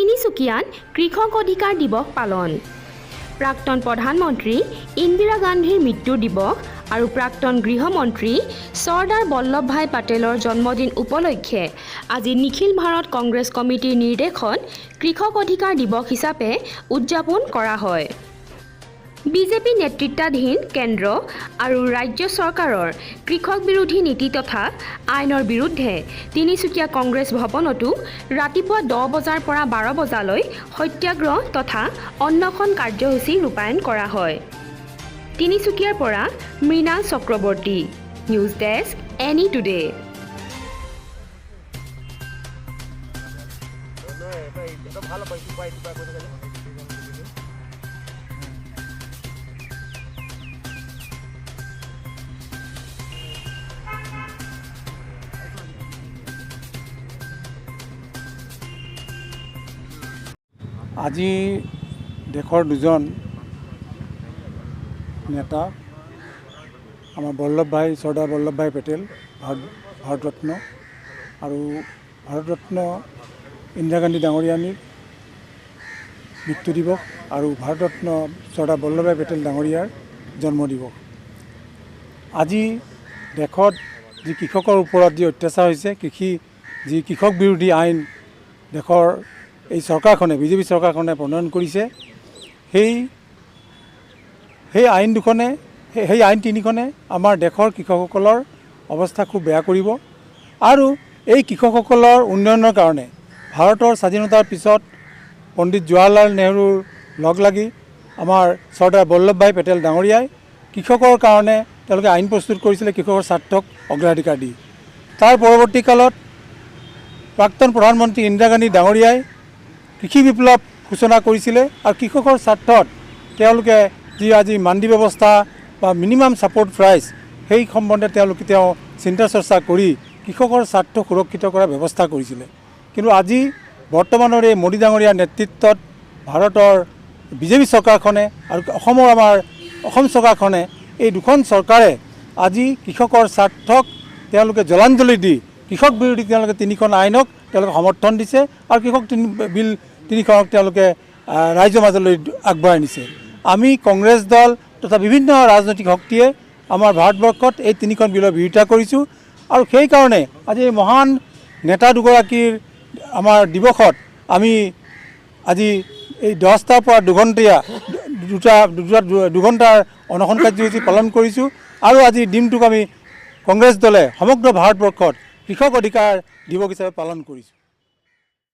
তিনিচুকীয়াত কৃষক অধিকাৰ দিৱস পালন। প্ৰাক্তন প্ৰধানমন্ত্ৰী ইন্দিৰা গান্ধীৰ মৃত্যু দিৱস আৰু প্ৰাক্তন গৃহমন্ত্ৰী চৰ্দাৰ বল্লভভাই পেটেলৰ জন্মদিন উপলক্ষে আজি নিখিল ভাৰত কংগ্ৰেছ কমিটিৰ নিৰ্দেশত কৃষক অধিকাৰ দিৱস হিচাপে উদযাপন কৰা হয়। বিজেপি নেতৃত্বাধীন কেন্দ্ৰ আৰু ৰাজ্য চৰকাৰৰ কৃষক বিৰোধী নীতি তথা আইনৰ বিৰুদ্ধে তিনিচুকীয়া কংগ্ৰেছ ভৱনতো ৰাতিপুৱা 10 বজাৰ পৰা 12 বজালৈ সত্যাগ্ৰহ তথা অন্নশন কাৰ্যসূচী ৰূপায়ণ কৰা হয়। তিনিচুকীয়াৰ পৰা Mrinal Chakraborty, news desk, any today. আজি দেশৰ দুজন নেতা আমাৰ চৰ্দাৰ বল্লভভাই পেটেল ভাৰতৰত্ন আৰু ভাৰতৰত্ন ইন্দিৰা গান্ধী ডাঙৰীয়ানীৰ মৃত্যু দিৱস আৰু ভাৰতৰত্ন চৰ্দাৰ বল্লভভাই পেটেল ডাঙৰীয়াৰ জন্ম দিৱস। আজি দেশত যি কৃষকৰ ওপৰত যি অত্যাচাৰ হৈছে, যি কৃষক বিৰোধী আইন দেশৰ এই চৰকাৰখনে বিজেপি চৰকাৰখনে প্ৰণয়ন কৰিছে, সেই আইন তিনিখনে আমাৰ দেশৰ কৃষকসকলৰ অৱস্থা খুব বেয়া কৰিব আৰু এই কৃষকসকলৰ উন্নয়নৰ কাৰণে ভাৰতৰ স্বাধীনতাৰ পিছত পণ্ডিত জৱাহৰলাল নেহৰুৰ লগ লাগি আমাৰ চৰ্দাৰ বল্লভভাই পেটেল ডাঙৰীয়াই কৃষকৰ কাৰণে তেওঁলোকে আইন প্ৰস্তুত কৰিছিলে, কৃষকৰ স্বাৰ্থক অগ্ৰাধিকাৰ দি। তাৰ পৰৱৰ্তী কালত প্ৰাক্তন প্ৰধানমন্ত্ৰী ইন্দিৰা গান্ধী ডাঙৰীয়াই কৃষি বিপ্লৱ সূচনা কৰিছিলে আৰু কৃষকৰ স্বাৰ্থত তেওঁলোকে যি আজি মান্ডি ব্যৱস্থা বা মিনিমাম ছাপৰ্ট প্ৰাইচ সেই সম্বন্ধে তেওঁ চিন্তা চৰ্চা কৰি কৃষকৰ স্বাৰ্থ সুৰক্ষিত কৰাৰ ব্যৱস্থা কৰিছিলে। কিন্তু আজি বৰ্তমানৰ এই মোদী ডাঙৰীয়াৰ নেতৃত্বত ভাৰতৰ বিজেপি চৰকাৰখনে আৰু অসম চৰকাৰখনে এই দুখন চৰকাৰে আজি কৃষকৰ স্বাৰ্থক তেওঁলোকে জলাঞ্জলি দি কৃষক বিৰোধী তেওঁলোকে তিনিখন আইনক তেওঁলোকে সমৰ্থন দিছে আৰু কৃষক বিল তিনিখনক তেওঁলোকে ৰাইজৰ মাজলৈ আগবঢ়াই নিছে। আমি কংগ্ৰেছ দল তথা বিভিন্ন ৰাজনৈতিক শক্তিয়ে আমাৰ ভাৰতবৰ্ষত এই তিনিখন বিলৰ বিৰোধিতা কৰিছোঁ আৰু সেইকাৰণে আজি এই মহান নেতা দুগৰাকীৰ আমাৰ দিৱসত আমি আজি এই 10টাৰ পৰা 2 ঘণ্টাৰ অনশন কাৰ্যসূচী পালন কৰিছোঁ আৰু আজি দিনটোক আমি কংগ্ৰেছ দলে সমগ্ৰ ভাৰতবৰ্ষত কৃষক অধিকাৰ দিৱস হিচাপে পালন কৰিছোঁ।